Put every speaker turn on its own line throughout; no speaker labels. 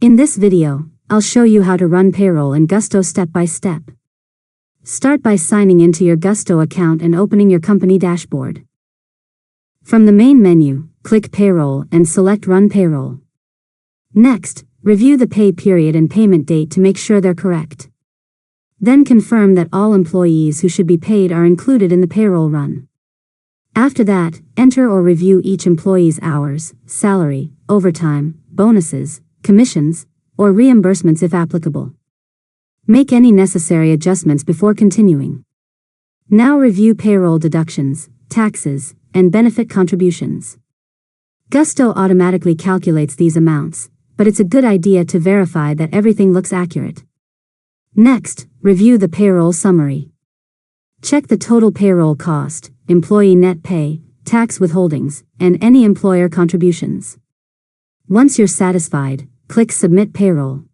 In this video, I'll show you how to run payroll in Gusto step by step. Start by signing into your Gusto account and opening your company dashboard. From the main menu, click Payroll and select Run Payroll. Next, review the pay period and payment date to make sure they're correct. Then confirm that all employees who should be paid are included in the payroll run. After that, enter or review each employee's hours, salary, overtime, bonuses, commissions, or reimbursements if applicable. Make any necessary adjustments before continuing. Now review payroll deductions, taxes, and benefit contributions. Gusto automatically calculates these amounts, but it's a good idea to verify that everything looks accurate. Next, review the payroll summary. Check the total payroll cost, employee net pay, tax withholdings, and any employer contributions. Once you're satisfied, click Submit Payroll.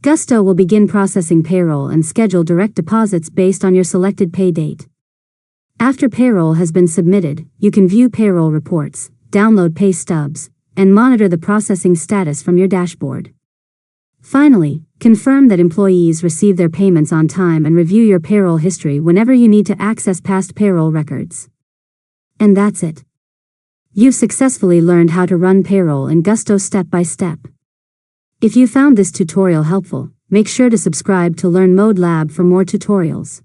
Gusto will begin processing payroll and schedule direct deposits based on your selected pay date. After payroll has been submitted, you can view payroll reports, download pay stubs, and monitor the processing status from your dashboard. Finally, confirm that employees receive their payments on time and review your payroll history whenever you need to access past payroll records. And that's it. You've successfully learned how to run payroll in Gusto step by step. If you found this tutorial helpful, make sure to subscribe to Learn Mode Lab for more tutorials.